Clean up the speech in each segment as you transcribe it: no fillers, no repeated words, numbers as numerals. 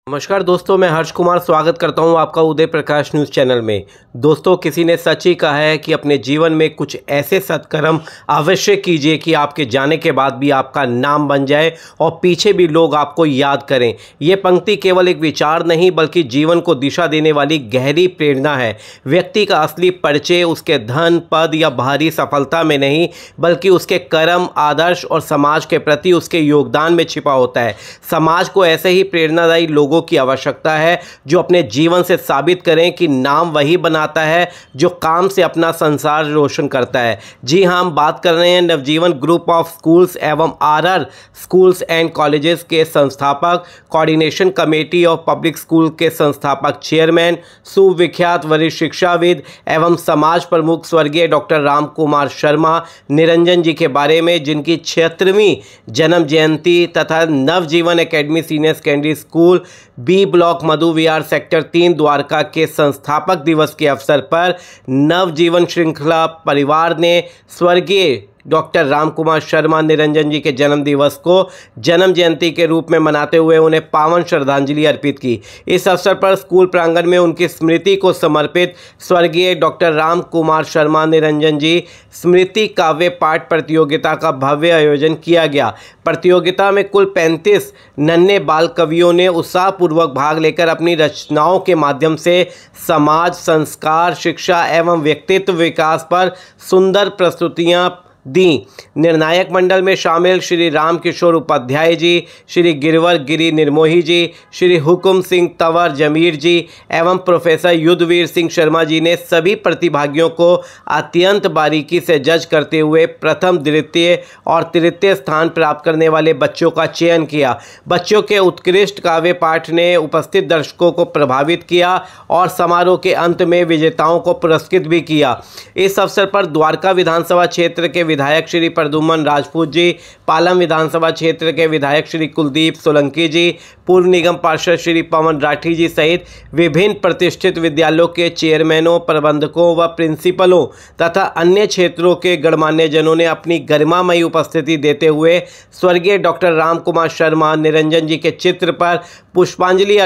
नमस्कार दोस्तों, मैं हर्ष कुमार स्वागत करता हूं आपका उदय प्रकाश न्यूज़ चैनल में। दोस्तों, किसी ने सच ही कहा है कि अपने जीवन में कुछ ऐसे सत्कर्म अवश्य कीजिए कि आपके जाने के बाद भी आपका नाम बन जाए और पीछे भी लोग आपको याद करें। ये पंक्ति केवल एक विचार नहीं बल्कि जीवन को दिशा देने वाली गहरी प्रेरणा है। व्यक्ति का असली परिचय उसके धन, पद या बाहरी सफलता में नहीं बल्कि उसके कर्म, आदर्श और समाज के प्रति उसके योगदान में छिपा होता है। समाज को ऐसे ही प्रेरणादायी लोगों की आवश्यकता है जो अपने जीवन से साबित करें कि नाम वही बनाता है जो काम से अपना संसार रोशन करता है। जी हां, हम बात कर रहे हैं नवजीवन ग्रुप ऑफ स्कूल्स एवं आरआर स्कूल्स एंड कॉलेजेस के संस्थापक, coordination committee of public school के संस्थापक चेयरमैन, सुविख्यात वरिष्ठ शिक्षाविद एवं समाज प्रमुख स्वर्गीय डॉक्टर राम कुमार शर्मा निरंजन जी के बारे में, जिनकी 76वीं जन्म जयंती तथा Navjivan academy senior secondary school B block Madhu Vihar sector 3 Dwarka के संस्थापक दिवस के अवसर पर नवजीवन श्रृंखला परिवार ने स्वर्गीय डॉक्टर राम कुमार शर्मा निरंजन जी के जन्म दिवस को जन्म जयंती के रूप में मनाते हुए उन्हें पावन श्रद्धांजलि अर्पित की। इस अवसर पर स्कूल प्रांगण में उनकी स्मृति को समर्पित स्वर्गीय डॉक्टर राम कुमार शर्मा निरंजन जी स्मृति काव्य पाठ प्रतियोगिता का भव्य आयोजन किया गया। प्रतियोगिता में कुल 35 नन्हे बाल कवियों ने उत्साहपूर्वक भाग लेकर अपनी रचनाओं के माध्यम से समाज, संस्कार, शिक्षा एवं व्यक्तित्व विकास पर सुंदर प्रस्तुतियां दी। निर्णायक मंडल में शामिल श्री राम किशोर उपाध्याय जी, श्री गिरवर गिरी निर्मोही जी, श्री हुकुम सिंह तंवर जमीर जी एवं प्रोफेसर युद्धवीर सिंह शर्मा जी ने सभी प्रतिभागियों को अत्यंत बारीकी से जज करते हुए प्रथम, द्वितीय और तृतीय स्थान प्राप्त करने वाले बच्चों का चयन किया। बच्चों के उत्कृष्ट काव्य पाठ ने उपस्थित दर्शकों को प्रभावित किया और समारोह के अंत में विजेताओं को पुरस्कृत भी किया। इस अवसर पर द्वारका विधानसभा क्षेत्र के विधायक श्री प्रद्युमन राजपूत जी, पालम विधानसभा क्षेत्र के विधायक श्री कुलदीप सोलंकी जी, पूर्व निगम पार्षद श्री पवन राठी जी सहित विभिन्न प्रतिष्ठित विद्यालयों के चेयरमैनों, प्रबंधकों व प्रिंसिपलों तथा अन्य क्षेत्रों के गणमान्य जनों ने अपनी गरिमामयी उपस्थिति देते हुए स्वर्गीय डॉक्टर राम कुमार शर्मा निरंजन जी के चित्र पर पुष्पांजलि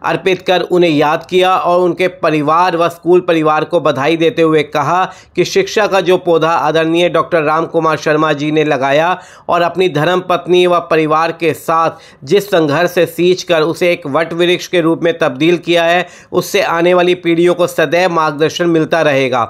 अर्पित कर उन्हें याद किया और उनके परिवार व स्कूल परिवार को बधाई देते हुए कहा कि शिक्षा का जो पौधा आदरणीय डॉक्टर राम कुमार शर्मा जी ने लगाया और अपनी धर्मपत्नी व परिवार के साथ जिस संघर्ष से सींचकर उसे एक वट वृक्ष के रूप में तब्दील किया है, उससे आने वाली पीढ़ियों को सदैव मार्गदर्शन मिलता रहेगा।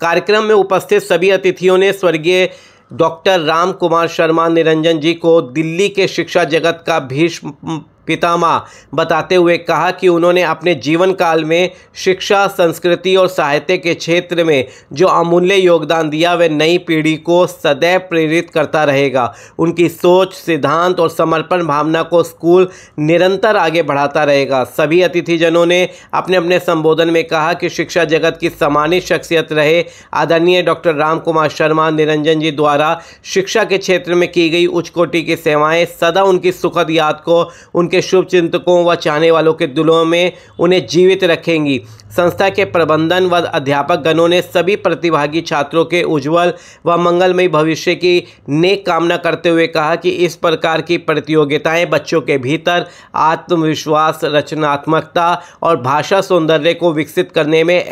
कार्यक्रम में उपस्थित सभी अतिथियों ने स्वर्गीय डॉक्टर राम कुमार शर्मा निरंजन जी को दिल्ली के शिक्षा जगत का भीष्म पितामह बताते हुए कहा कि उन्होंने अपने जीवन काल में शिक्षा, संस्कृति और साहित्य के क्षेत्र में जो अमूल्य योगदान दिया वह नई पीढ़ी को सदैव प्रेरित करता रहेगा। उनकी सोच, सिद्धांत और समर्पण भावना को स्कूल निरंतर आगे बढ़ाता रहेगा। सभी अतिथिजनों ने अपने अपने संबोधन में कहा कि शिक्षा जगत की सम्मानित शख्सियत रहे आदरणीय डॉक्टर राम कुमार शर्मा निरंजन जी द्वारा शिक्षा के क्षेत्र में की गई उच्च कोटि की सेवाएं सदा उनकी सुखद याद को उनके शुभ चिंतकों व चाहने वालों के दिलों में उन्हें जीवित रखेंगी। संस्था के प्रबंधन व अध्यापक गणों ने सभी प्रतिभागी छात्रों के उज्जवल व मंगलमय भविष्य की नेक कामना करते हुए कहा कि इस प्रकार की प्रतियोगिताएं बच्चों के भीतर आत्मविश्वास, रचनात्मकता और भाषा सौंदर्य को विकसित करने में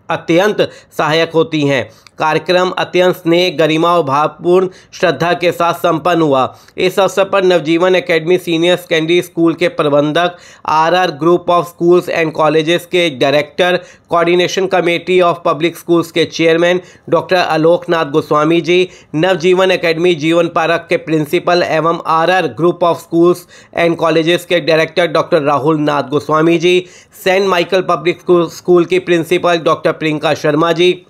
अत्यंत सहायक होती हैं। कार्यक्रम अत्यंत स्नेह, गरिमा और भावपूर्ण श्रद्धा के साथ संपन्न हुआ। इस अवसर पर Navjivan academy senior secondary school के प्रबंधक, RR group of schools and colleges के director, coordination committee of public schools के chairman doctor Aloknath Goswami ji, Navjivan academy Jeevan park के प्रिंसिपल एवं RR group of schools and colleges के director doctor Rahul Nath Goswami ji, saint Michael public school की principal doctor Priyanka Sharma ji,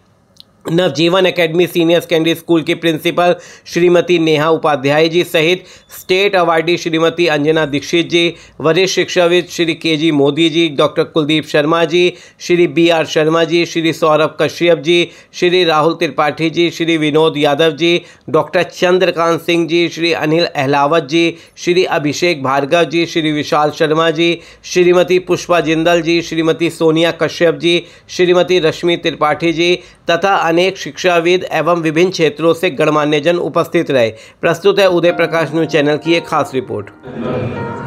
Navjivan academy senior secondary school की principal Shrimati Neha Upadhyay ji सहित state awardee Shrimati Anjana Dixit जी, वरिष्ठ शिक्षाविद Shri KG. Modi ji, doctor Kuldeep Sharma ji, Shri B R. Sharma ji, Shri Saurabh Kashyap ji, Shri Rahul Tripathi ji, Shri Vinod Yadav ji, doctor Chandrakant Singh ji, Shri Anil Ahlawat जी, श्री अभिषेक भार्गव जी, श्री विशाल शर्मा जी, श्रीमती पुष्पा जिंदल जी, श्रीमती सोनिया कश्यप जी, श्रीमती रश्मि त्रिपाठी जी तथा अनेक शिक्षाविद एवं विभिन्न क्षेत्रों से गणमान्य जन उपस्थित रहे। प्रस्तुत है उदय प्रकाश न्यूज चैनल की एक खास रिपोर्ट।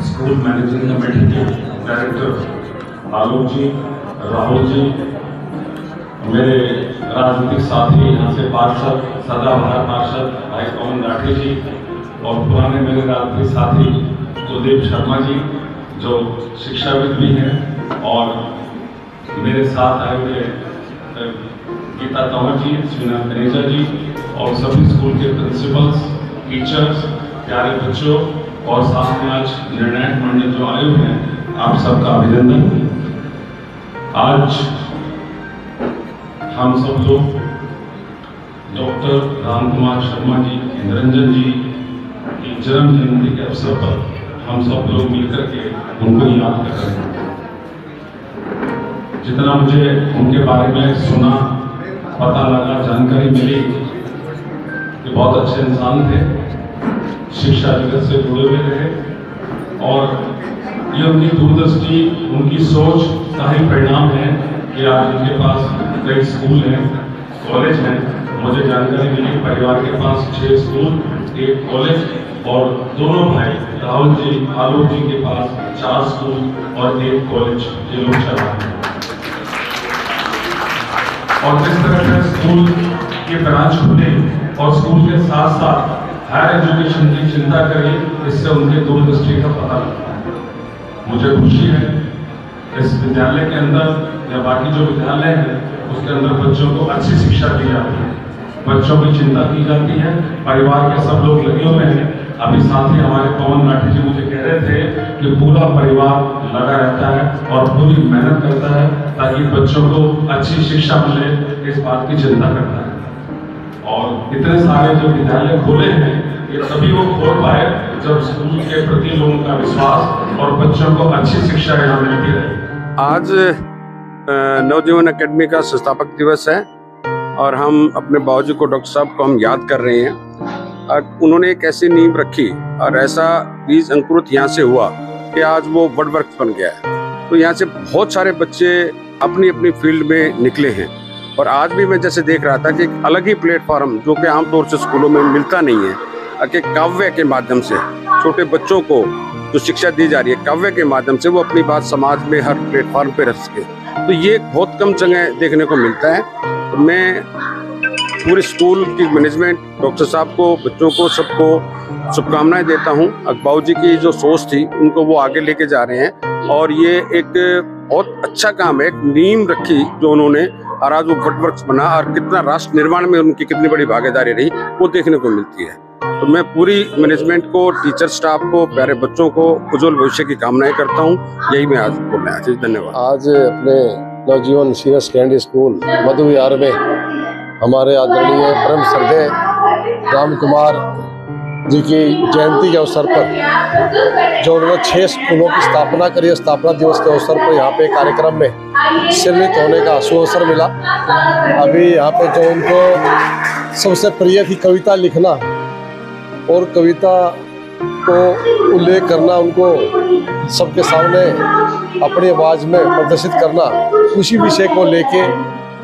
स्कूल मैनेजिंग कमेटी के डायरेक्टर आलोक जी, राहुल जी, मेरे राजनीतिक साथी यहाँ से पार्षद, सदाबहार पार्षद भाई पवन राठी जी, और पुराने मेरे राजनीतिक साथी कुलदीप शर्मा जी जो शिक्षाविद भी हैं, और मेरे साथ आए हुए गीता तंवर जी, श्रीनाथ कनेजा जी, और सभी स्कूल के प्रिंसिपल्स, टीचर्स, प्यारे बच्चों, और साथ में आज निर्णायक मंडल जो आए हुए हैं, आप सबका अभिनंदन। आज हम सब लोग डॉक्टर राम कुमार शर्मा जी, निरंजन जी की जन्म जयंती के अवसर पर हम सब लोग मिलकर के उनको याद कर रहे हैं। जितना मुझे उनके बारे में सुना, पता लगा, जानकारी मिली कि बहुत अच्छे इंसान थे, शिक्षा जगत से जुड़े हुए रहे, और ये उनकी दूरदृष्टि, उनकी सोच का ही परिणाम है कि आज उनके पास कई स्कूल हैं, कॉलेज हैं। मुझे जानकारी मिली परिवार के पास 6 स्कूल, 1 कॉलेज, और दोनों भाई राहुल जी, आलोक जी के पास 4 स्कूल और 1 कॉलेज ये लोग चला रहे हैं। और जिस तरह से स्कूल के ब्रांच खुले और स्कूल के साथ साथ हायर एजुकेशन की चिंता करी, इससे उनके दूरदृष्टि का पता लगता है। मुझे खुशी है इस विद्यालय के अंदर या बाकी जो विद्यालय है उसके अंदर बच्चों को अच्छी शिक्षा दी जाती है, बच्चों की चिंता की जाती है, परिवार के सब लोग लगे हुए हैं। अभी साथी हमारे पवन राठी जी मुझे कह रहे थे कि पूरा परिवार लगा रहता है और पूरी मेहनत करता है ताकि बच्चों को अच्छी शिक्षा मिले, इस बात की चिंता करता है। और इतने सारे जो विद्यालय खोले हैं ये तभी वो खोल पाए जब स्कूल के प्रति लोगों का विश्वास और बच्चों को अच्छी शिक्षा यहाँ मिलती रहे। आज नवजीवन एकेडमी का संस्थापक दिवस है और हम अपने बाबूजी को, डॉक्टर साहब को हम याद कर रहे हैं। उन्होंने एक ऐसी नींव रखी और ऐसा बीज अंकुरित यहाँ से हुआ कि आज वो वर्ड वर्क्स बन गया है। तो यहाँ से बहुत सारे बच्चे अपनी अपनी फील्ड में निकले हैं और आज भी मैं जैसे देख रहा था कि एक अलग ही प्लेटफॉर्म जो कि आमतौर से स्कूलों में मिलता नहीं है, कि काव्य के माध्यम से छोटे बच्चों को जो शिक्षा दी जा रही है काव्य के माध्यम से, वो अपनी बात समाज में हर प्लेटफॉर्म पे रख सके। तो ये बहुत कम जगह देखने को मिलता है। तो मैं पूरे स्कूल की मैनेजमेंट, डॉक्टर साहब को, बच्चों को, सबको शुभकामनाएं देता हूँ। बाबू जी की जो सोच थी उनको वो आगे लेके जा रहे हैं और ये एक बहुत अच्छा काम है, एक नींव रखी जो उन्होंने, और आज वो वटवर्क्स बना और कितना राष्ट्र निर्माण में उनकी कितनी बड़ी भागीदारी रही वो देखने को मिलती है। तो मैं पूरी मैनेजमेंट को, टीचर स्टाफ को, प्यारे बच्चों को उज्जवल भविष्य की कामनाएं करता हूँ। यही मैं आज बोलना है। धन्यवाद। आज अपने नवजीवन सीनियर सेकेंडरी स्कूल मधु विहार में हमारे आदरणीय परम श्रद्धेय राम कुमार जी की जयंती के अवसर पर जो उन्होंने 6 स्कूलों की स्थापना करी, स्थापना दिवस के अवसर पर यहाँ पे कार्यक्रम में सम्मिलित होने का सुअवसर मिला। अभी यहाँ पे जो उनको सबसे प्रिय थी कविता लिखना और कविता को उल्लेख करना, उनको सबके सामने अपनी आवाज़ में प्रदर्शित करना, उसी विषय को लेके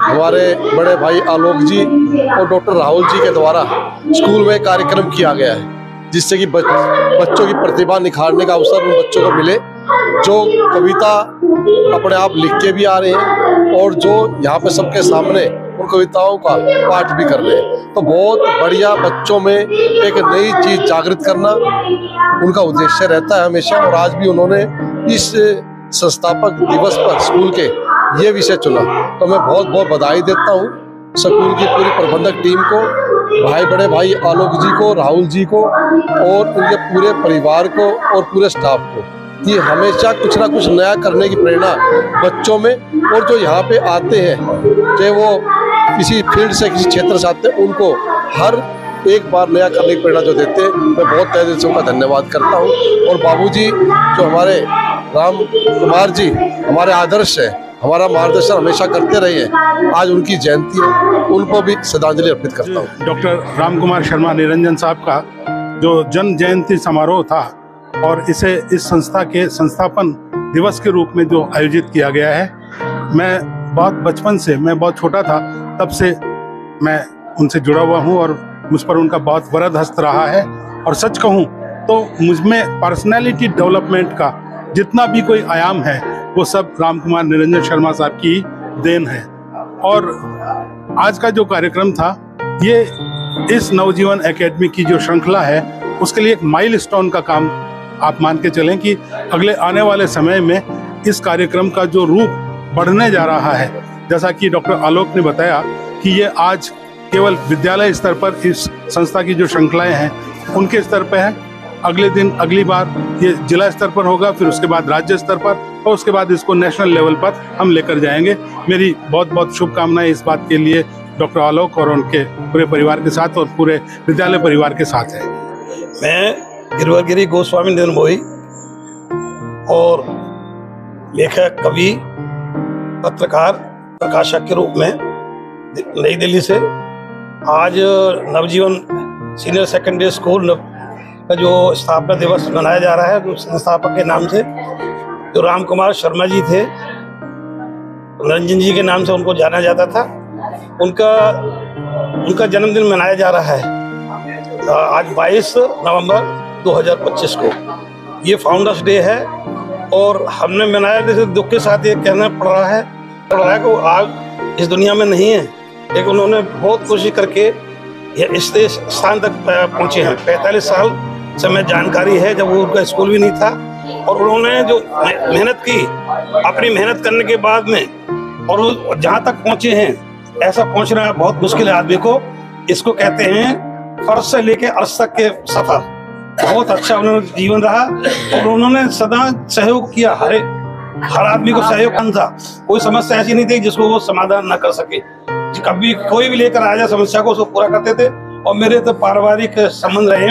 हमारे बड़े भाई आलोक जी और डॉक्टर राहुल जी के द्वारा स्कूल में कार्यक्रम किया गया है, जिससे कि बच्चों की प्रतिभा निखारने का अवसर उन बच्चों को मिले जो कविता अपने आप लिख के भी आ रहे हैं और जो यहाँ पे सबके सामने उन कविताओं का पाठ भी कर रहे हैं। तो बहुत बढ़िया, बच्चों में एक नई चीज जागृत करना उनका उद्देश्य रहता है हमेशा, और आज भी उन्होंने इस संस्थापक दिवस पर स्कूल के ये विषय चुना। तो मैं बहुत बहुत बधाई देता हूँ स्कूल की पूरी प्रबंधक टीम को, बड़े भाई आलोक जी को, राहुल जी को और उनके पूरे परिवार को और पूरे स्टाफ को। ये हमेशा कुछ ना कुछ नया करने की प्रेरणा बच्चों में, और जो यहाँ पे आते हैं चाहे वो किसी फील्ड से, किसी क्षेत्र से आते हैं, उनको हर एक बार नया करने की प्रेरणा जो देते हैं, मैं बहुत तहे दिल से उनका धन्यवाद करता हूँ। और बाबूजी जो हमारे राम कुमार जी हमारे आदर्श है, हमारा मार्गदर्शन हमेशा करते रहे हैं, आज उनकी जयंती है, उनको भी श्रद्धांजलि अर्पित करता हूँ। डॉक्टर राम कुमार शर्मा निरंजन साहब का जो जन्म जयंती समारोह था और इसे इस संस्था के संस्थापन दिवस के रूप में जो आयोजित किया गया है, मैं बहुत बचपन से, मैं बहुत छोटा था तब से मैं उनसे जुड़ा हुआ हूँ और मुझ पर उनका बहुत वरद हस्त रहा है। और सच कहूँ तो मुझ में पर्सनैलिटी डेवलपमेंट का जितना भी कोई आयाम है वो सब राम कुमार निरंजन शर्मा साहब की देन है। और आज का जो कार्यक्रम था ये इस नवजीवन एकेडमी की जो श्रृंखला है उसके लिए एक माइलस्टोन का काम आप मान के चलें कि अगले आने वाले समय में इस कार्यक्रम का जो रूप बढ़ने जा रहा है, जैसा कि डॉक्टर आलोक ने बताया कि ये आज केवल विद्यालय स्तर पर इस संस्था की जो श्रृंखलाएं हैं उनके स्तर पर है, अगले दिन अगली बार ये जिला स्तर पर होगा, फिर उसके बाद राज्य स्तर पर और उसके बाद इसको नेशनल लेवल पर हम लेकर जाएंगे। मेरी बहुत बहुत शुभकामनाएं इस बात के लिए डॉक्टर आलोक और उनके पूरे परिवार के साथ और पूरे विद्यालय परिवार के साथ है। मैं गिरवरगिरी गोस्वामी निर्मोही और लेखक, कवि, पत्रकार, प्रकाशक के रूप में नई दिल्ली से आज नवजीवन सीनियर सेकेंडरी स्कूल का जो स्थापना दिवस मनाया जा रहा है, जो संस्थापक के नाम से जो राम कुमार शर्मा जी थे, निरंजन जी के नाम से उनको जाना जाता था, उनका जन्मदिन मनाया जा रहा है आज 22 नवंबर 2025 को। ये फाउंडर्स डे है और हमने मनाया, जैसे दुख के साथ ये कहना पड़ रहा है कि वो आज इस दुनिया में नहीं है, लेकिन उन्होंने बहुत कोशिश करके इस स्थान तक पहुंचे हैं। 45 साल से हमें जानकारी है जब वो उनका स्कूल भी नहीं था और उन्होंने जो मेहनत की, अपनी मेहनत करने के बाद में और वो जहाँ तक पहुंचे हैं, ऐसा पहुंचना बहुत मुश्किल है आदमी को। इसको कहते हैं फर्श से लेके अर्श तक के सफर। बहुत अच्छा उन्होंने जीवन रहा और उन्होंने सदा सहयोग किया, हर आदमी को सहयोग करना था। कोई समस्या ऐसी नहीं थी जिसको वो समाधान न कर सके। कभी कोई भी लेकर आ जाए समस्या को उसको पूरा करते थे। और मेरे तो पारिवारिक संबंध रहे,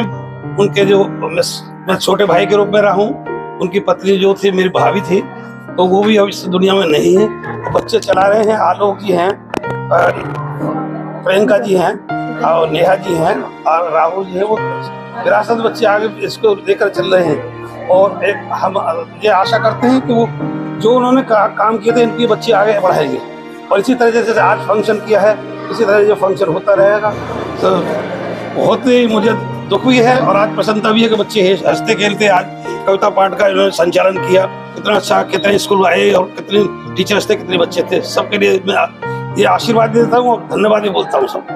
उनके जो मैं छोटे भाई के रूप में रहा हूँ, उनकी पत्नी जो थी मेरी भाभी थी, तो वो भी अब इस दुनिया में नहीं है। बच्चे चला रहे हैं, आलोक जी हैं, प्रियंका जी हैं और नेहा जी हैं और राहुल जी हैं। वो विरासत बच्चे आगे इसको लेकर चल रहे हैं और एक हम ये आशा करते हैं कि वो जो उन्होंने काम किए थे इनके बच्चे आगे बढ़ाएंगे। और इसी तरह जैसे आज फंक्शन किया है, इसी तरह जो फंक्शन होता रहेगा। तो बहुत ही मुझे दुख भी है और आज प्रसन्नता भी है कि बच्चे हंसते खेलते आज कविता पाठ का इन्होंने संचालन किया। कितना अच्छा, कितने स्कूल आए और कितने टीचर्स थे, कितने बच्चे थे। सबके लिए मैं ये आशीर्वाद देता हूँ और धन्यवाद भी बोलता हूँ सबको।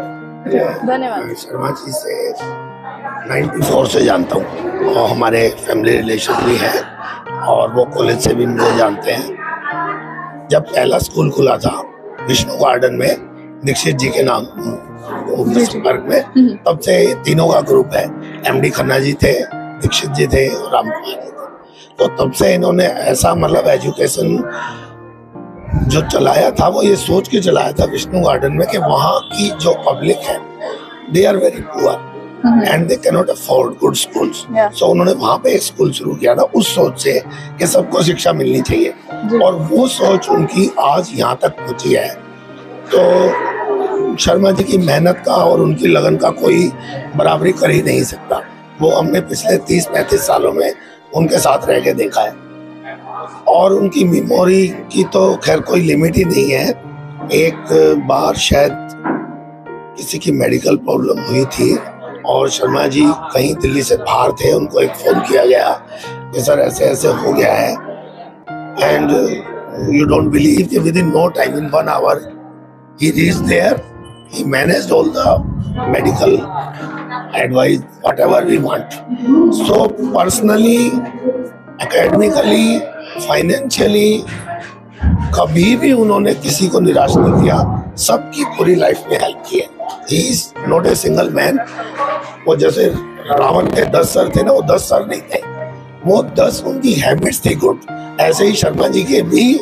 धन्यवाद। शर्मा जी से 94 से जानता हूँ और हमारे फैमिली रिलेशन भी है और वो कॉलेज से भी मुझे जानते हैं। जब पहला स्कूल खुला था विष्णु गार्डन में दीक्षित जी के नाम पार्क में, तब से तीनों का ग्रुप है। एमडी खन्ना जी थे, दीक्षित जी थे और राम कुमार जी थे। तो तब से इन्होंने ऐसा मतलब एजुकेशन जो चलाया था वो ये सोच के चलाया था विष्णु गार्डन में कि वहाँ की जो पब्लिक है they are very poor and they can not afford good schools. So उन्होंने वहाँ पे एक स्कूल शुरू किया था उस सोच से कि सबको शिक्षा मिलनी चाहिए और वो सोच उनकी आज यहाँ तक पहुँची है। तो शर्मा जी की मेहनत का और उनकी लगन का कोई बराबरी कर ही नहीं सकता। वो हमने पिछले 30-35 सालों में उनके साथ रह के देखा है और उनकी मेमोरी की तो खैर कोई लिमिट ही नहीं है। एक बार शायद किसी की मेडिकल प्रॉब्लम हुई थी और शर्मा जी कहीं दिल्ली से बाहर थे, उनको एक फोन किया गया कि सर ऐसे ऐसे हो गया है एंड यू डोंट बिलीव कि within no time, in 1 hour he reached there, he managed all the medical advice, whatever we want. So personally, academically, financially, कभी भी उन्होंने किसी को निराश नहीं किया, सबकी पूरी लाइफ में हेल्प की है। He is not a single man. वो जैसे रावण के 10 सर थे ना, वो 10 सर नहीं थे, वो 10 उनकी हैबिट्स थी गुड। ऐसे ही शर्मा जी के भी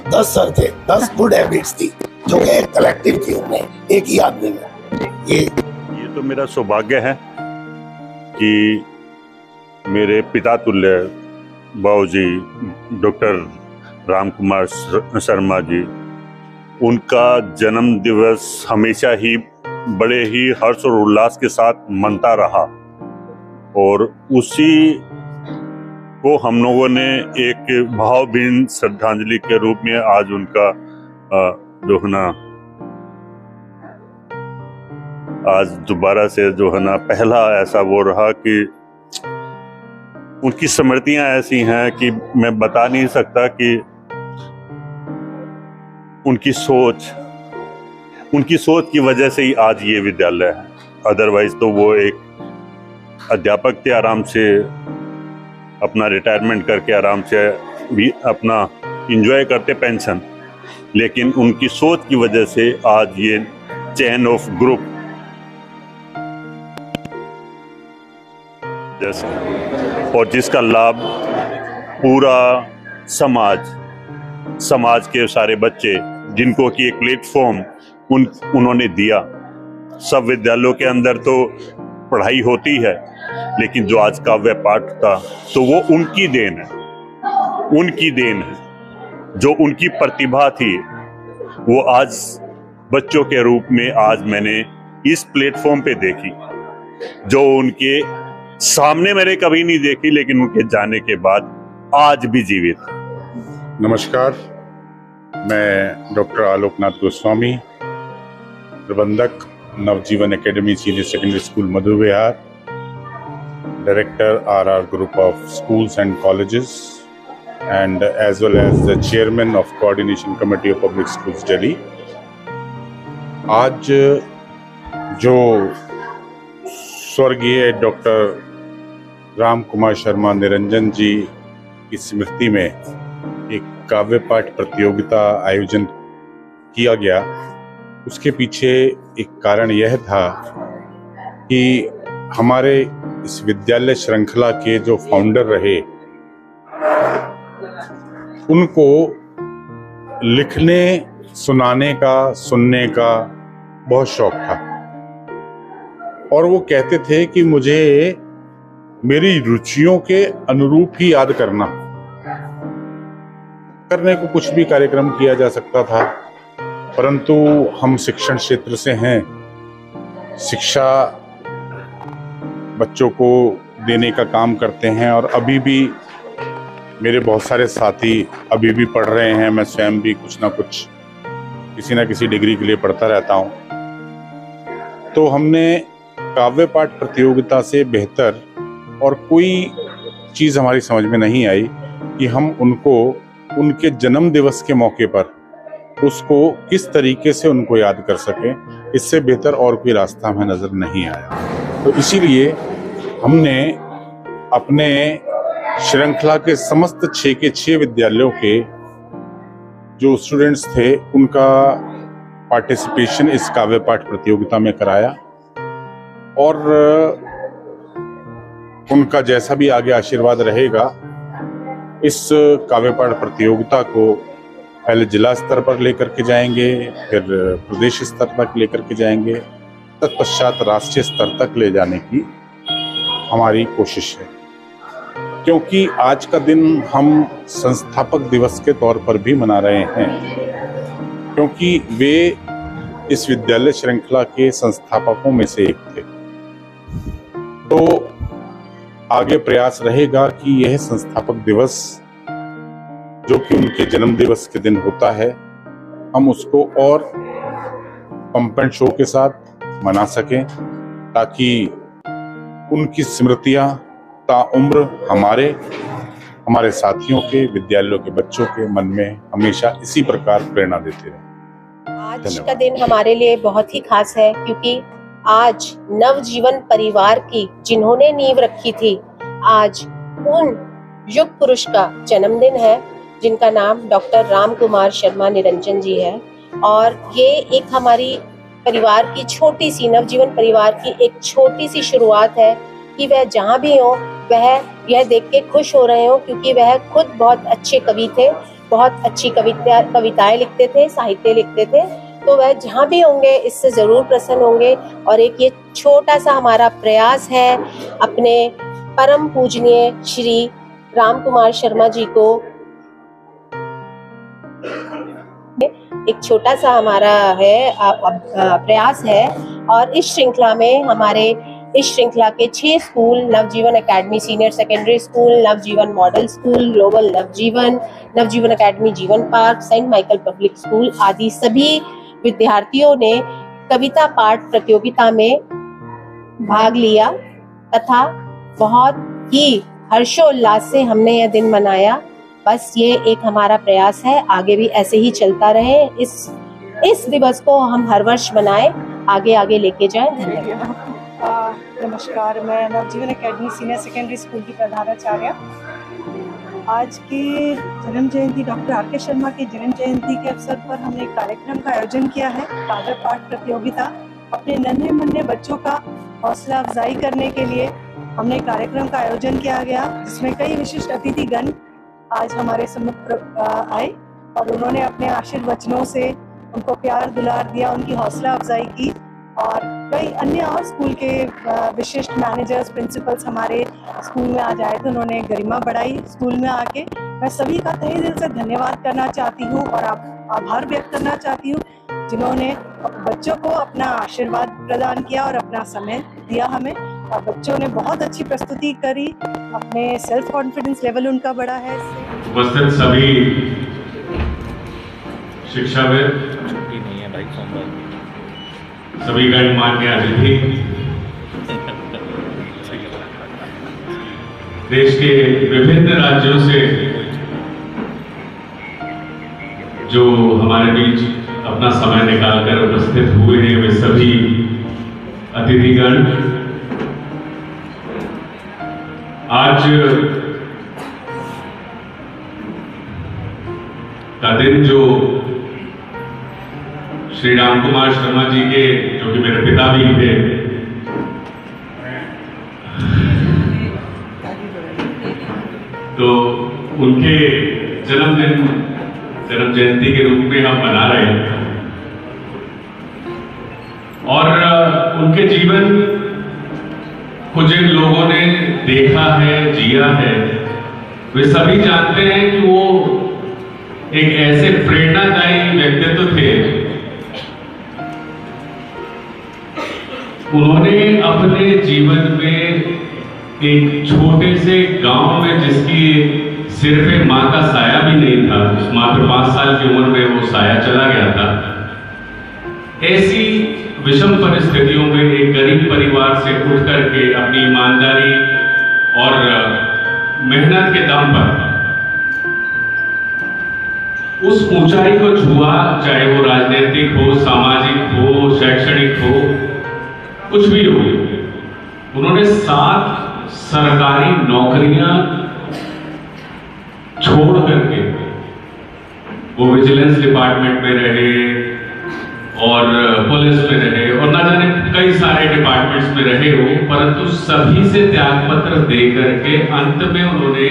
10 सर थे, 10 गुड हैबिट्स थी जो कि एक कलेक्टिव थी उनमें, एक ही आदमी में। ये तो मेरा सौभाग्य है कि मेरे पिता तुल्य बाबूजी डॉक्टर राम कुमार शर्मा जी, उनका जन्म दिवस हमेशा ही बड़े ही हर्ष और उल्लास के साथ मनता रहा और उसी को हम लोगों ने एक भावभीन श्रद्धांजलि के रूप में आज उनका जो है ना आज दोबारा से जो है ना, पहला ऐसा वो रहा कि उनकी स्मृतियां ऐसी हैं कि मैं बता नहीं सकता कि उनकी सोच की वजह से ही आज ये विद्यालय है। अदरवाइज तो वो एक अध्यापक थे, आराम से अपना रिटायरमेंट करके आराम से भी अपना एंजॉय करते पेंशन, लेकिन उनकी सोच की वजह से आज ये चेन ऑफ ग्रुप जैसे, और जिसका लाभ पूरा समाज के सारे बच्चे, जिनको कि एक प्लेटफॉर्म उन्होंने दिया। सब विद्यालयों के अंदर तो पढ़ाई होती है, लेकिन जो आज काव्य पाठ था तो वो उनकी देन है। जो उनकी प्रतिभा थी वो आज बच्चों के रूप में आज मैंने इस प्लेटफॉर्म पे देखी, जो उनके सामने मैंने कभी नहीं देखी, लेकिन उनके जाने के बाद आज भी जीवित। नमस्कार, मैं डॉक्टर आलोकनाथ गोस्वामी, प्रबंधक Navjivan academy senior secondary school Madhu Vihar, director RR group of schools and colleges, and as well as the chairman of coordination committee of public schools Delhi। आज जो स्वर्गीय डॉक्टर राम कुमार शर्मा निरंजन जी की स्मृति में एक काव्य पाठ प्रतियोगिता आयोजन किया गया, उसके पीछे एक कारण यह था कि हमारे इस विद्यालय श्रृंखला के जो फाउंडर रहे, उनको लिखने, सुनाने का, सुनने का बहुत शौक था, और वो कहते थे कि मुझे मेरी रुचियों के अनुरूप ही याद करने को कुछ भी कार्यक्रम किया जा सकता था, परंतु हम शिक्षण क्षेत्र से हैं, शिक्षा बच्चों को देने का काम करते हैं, और अभी भी मेरे बहुत सारे साथी अभी भी पढ़ रहे हैं, मैं स्वयं भी कुछ ना कुछ किसी ना किसी डिग्री के लिए पढ़ता रहता हूँ। तो हमने काव्य पाठ प्रतियोगिता से बेहतर और कोई चीज़ हमारी समझ में नहीं आई कि हम उनको उनके जन्म दिवस के मौके पर उसको किस तरीके से उनको याद कर सकें। इससे बेहतर और कोई रास्ता हमें नज़र नहीं आया। तो इसीलिए हमने अपने श्रृंखला के समस्त 6 के 6 विद्यालयों के जो स्टूडेंट्स थे, उनका पार्टिसिपेशन इस काव्य पाठ प्रतियोगिता में कराया, और उनका जैसा भी आगे आशीर्वाद रहेगा, इस काव्य पाठ प्रतियोगिता को पहले जिला स्तर पर लेकर के जाएंगे, फिर प्रदेश स्तर तक लेकर के जाएंगे, तत्पश्चात राष्ट्रीय स्तर तक ले जाने की हमारी कोशिश है। क्योंकि आज का दिन हम संस्थापक दिवस के तौर पर भी मना रहे हैं, क्योंकि वे इस विद्यालय श्रृंखला के संस्थापकों में से एक थे। तो आगे प्रयास रहेगा कि यह संस्थापक दिवस, जो कि उनके जन्म दिवस के दिन होता है, हम उसको और पंप एंड शो के साथ मना सकें, ताकि उनकी स्मृतियां ताउम्र हमारे साथियों के, विद्यालयों के बच्चों के मन में हमेशा इसी प्रकार प्रेरणा देते रहे। आज का दिन हमारे लिए बहुत ही खास है, क्योंकि आज नवजीवन परिवार की जिन्होंने नींव रखी थी, आज उन युग पुरुष का जन्मदिन है, जिनका नाम डॉक्टर राम कुमार शर्मा निरंजन जी है। और ये एक हमारी परिवार की छोटी सी, नवजीवन परिवार की एक छोटी सी शुरुआत है कि वह जहाँ भी हो वह यह देख के खुश हो रहे हो, क्योंकि वह खुद बहुत अच्छे कवि थे, बहुत अच्छी कविताएं लिखते थे, साहित्य लिखते थे। तो वह जहाँ भी होंगे इससे ज़रूर प्रसन्न होंगे। और एक ये छोटा सा हमारा प्रयास है अपने परम पूजनीय श्री राम कुमार शर्मा जी को, एक छोटा सा हमारा है प्रयास है। और इस श्रृंखला में इस श्रृंखला के 6 school, Navjeevan academy senior secondary school, Navjeevan model school, global Navjeevan academy Jeevan park, saint Michael public school आदि सभी विद्यार्थियों ने कविता पाठ प्रतियोगिता में भाग लिया तथा बहुत ही हर्षोल्लास से हमने यह दिन मनाया। बस ये एक हमारा प्रयास है, आगे भी ऐसे ही चलता रहे। इस दिवस को हम हर वर्ष मनाएं, आगे आगे लेके जाएं। धन्यवाद। नमस्कार, मैं नवजीवन एकेडमी सीनियर सेकेंडरी स्कूल की प्रधानाचार्य। आज की जन्म जयंती डॉक्टर आर के शर्मा की जन्म जयंती के अवसर पर हमने एक कार्यक्रम का आयोजन किया है। काव्य पाठ प्रतियोगिता, अपने नन्हे मुन्ने बच्चों का हौसला अफजाई करने के लिए हमने कार्यक्रम का आयोजन किया गया, जिसमें कई विशिष्ट अतिथिगण आज हमारे सम्मुख आए और उन्होंने अपने आशीर्वचनों से उनको प्यार दुलार दिया, उनकी हौसला अफजाई की। और कई अन्य और स्कूल के विशिष्ट मैनेजर्स, प्रिंसिपल्स हमारे स्कूल में आज आए थे, उन्होंने गरिमा बढ़ाई स्कूल में आके। मैं सभी का तहे दिल से धन्यवाद करना चाहती हूँ और आभार व्यक्त करना चाहती हूँ जिन्होंने बच्चों को अपना आशीर्वाद प्रदान किया और अपना समय दिया हमें। और बच्चों ने बहुत अच्छी प्रस्तुति करी, अपने सेल्फ कॉन्फिडेंस लेवल उनका बढ़ा है। उपस्थित सभी शिक्षाविद, सभी गणमान्य अतिथि, देश के विभिन्न राज्यों से जो हमारे बीच अपना समय निकालकर उपस्थित हुए हैं, वे सभी अतिथिगण, आज का दिन जो श्री राम कुमार शर्मा जी के, जो कि मेरे पिता भी थे, तो उनके जन्म जयंती के रूप में हम मना रहे हैं। और उनके जीवन को जिन लोगों ने देखा है, जिया है, वे सभी जानते हैं कि वो एक ऐसे प्रेरणादायी व्यक्तित्व थे। उन्होंने अपने जीवन में एक छोटे से गांव में, जिसकी सिर पे मां का साया भी नहीं था, मात्र 5 साल की उम्र में वो साया चला गया था, ऐसी विषम परिस्थितियों में एक गरीब परिवार से उठ करके अपनी ईमानदारी और मेहनत के दम पर उस ऊंचाई को छुआ, चाहे वो राजनीतिक हो, सामाजिक हो, शैक्षणिक हो, कुछ भी हो। उन्होंने 7 सरकारी नौकरियां छोड़ करके वो विजिलेंस डिपार्टमेंट में रहे और पुलिस में रहे और ना जाने कई सारे डिपार्टमेंट्स में रहे हो, परंतु सभी से त्यागपत्र दे करके अंत में उन्होंने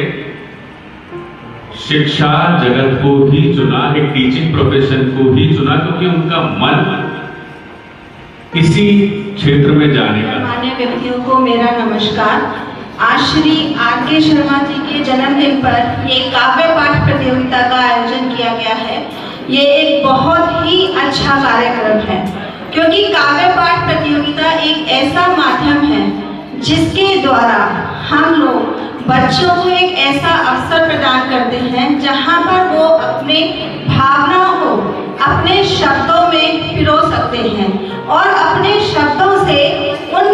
शिक्षा जगत को ही चुना, एक टीचिंग प्रोफेशन को ही चुना, क्योंकि उनका मन इसी क्षेत्र में जाने का। मान्य व्यक्तियों को मेरा नमस्कार। आज श्री आर के शर्मा जी के जन्मदिन पर ये काव्य पाठ प्रतियोगिता का आयोजन किया गया है। ये एक बहुत ही अच्छा कार्यक्रम है, क्योंकि काव्य पाठ प्रतियोगिता एक ऐसा माध्यम है जिसके द्वारा हम लोग बच्चों को एक ऐसा अवसर प्रदान करते हैं जहां पर वो अपने भावनाओं को अपने शब्दों में पिरो सकते हैं और अपने शब्दों से उन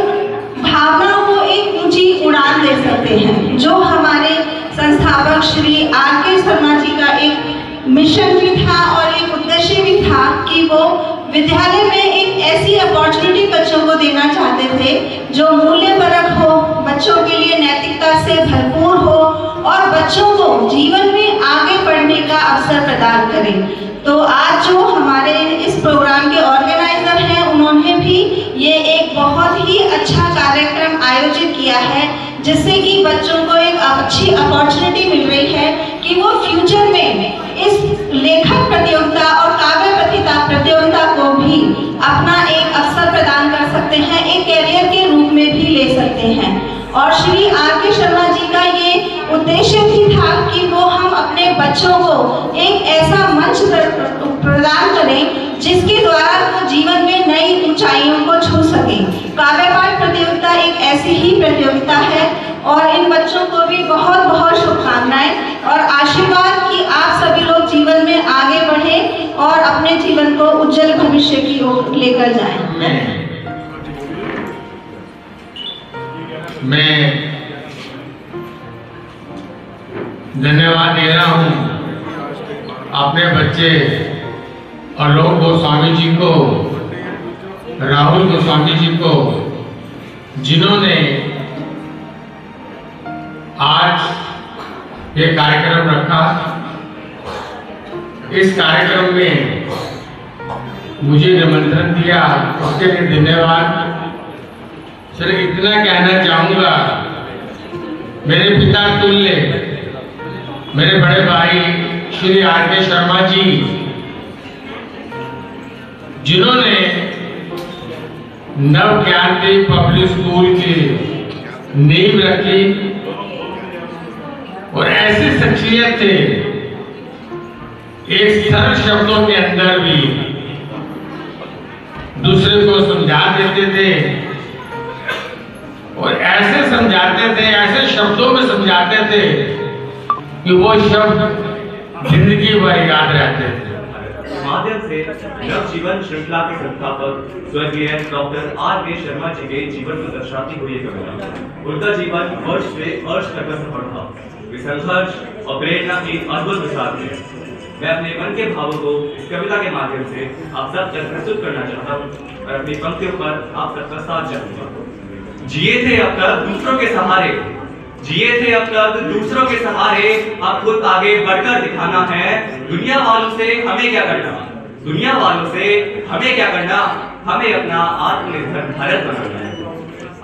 भावनाओं को एक ऊंची उड़ान दे सकते हैं, जो हमारे संस्थापक श्री आर के शर्मा जी का एक मिशन भी था और एक उद्देश्य भी था कि वो विद्यालय में एक ऐसी अपॉर्चुनिटी बच्चों को देना चाहते थे जो मूल्यपरक हो, बच्चों के लिए नैतिकता से भरपूर हो और बच्चों को जीवन में आगे बढ़ने का अवसर प्रदान करें। तो आज जो हमारे इस प्रोग्राम के ऑर्गेनाइजर हैं, उन्होंने भी ये एक बहुत ही अच्छा कार्यक्रम आयोजित किया है, जिससे कि बच्चों को एक अच्छी अपॉर्चुनिटी मिल रही है कि वो फ्यूचर में इस लेखक प्रतियोगिता और काव्य प्रतियोगिता को भी अपना एक अवसर प्रदान कर सकते हैं, एक कैरियर के रूप में भी ले सकते हैं। और श्री आर के शर्मा जी का ये उद्देश्य भी था कि वो हम अपने बच्चों को एक ऐसा मंच प्रदान करें जिसके द्वारा वो जीवन में नई ऊंचाइयों को छू सकें। काव्य पाठ प्रतियोगिता एक ऐसी ही प्रतियोगिता है और इन बच्चों को भी बहुत बहुत शुभकामनाएं और आशीर्वाद कि आप सभी लोग जीवन में आगे बढ़ें और अपने जीवन को उज्जवल भविष्य की ओर लेकर जाएं। धन्यवाद दे रहा हूँ अपने बच्चे आलोक गोस्वामी जी को, राहुल गोस्वामी जी को, जिन्होंने आज ये कार्यक्रम रखा। इस कार्यक्रम में मुझे निमंत्रण दिया, उसके लिए धन्यवाद। सिर्फ इतना कहना चाहूँगा, मेरे पिता तुल्य मेरे बड़े भाई श्री आर.के. शर्मा जी, जिन्होंने नव ज्ञानदीप पब्लिक स्कूल की नींव रखी और ऐसी शख्सियत थे, एक सरल शब्दों के अंदर भी दूसरे को समझा देते थे और ऐसे समझाते थे, ऐसे शब्दों में समझाते थे कि वो शब्द जिंदगी भर याद रहते थे। माध्यम से नवजीवन श्रृंखला के संस्थापक स्वर्गीय डॉक्टर आर.के. शर्मा जी के जीवन को दर्शाती हुई कविता। उनका जीवन वर्ष से अर्श तक सफल था। संघर्ष और प्रेरणा की अद्भुत मिसाल है। मैं अपने मन के भावों को इस कविता के माध्यम से आप सब तक प्रस्तुत करना चाहता हूँ और अपनी पंक्तियों पर आप सबका साथ चाहूंगा। जिए थे अब तक दूसरों के सहारे, जिए थे अब तक दूसरों के सहारे, अब खुद आगे बढ़कर दिखाना है। दुनिया वालों से हमें क्या करना, दुनिया वालों से हमें क्या करना, हमें अपना आत्मनिर्भर भारत बनाना है।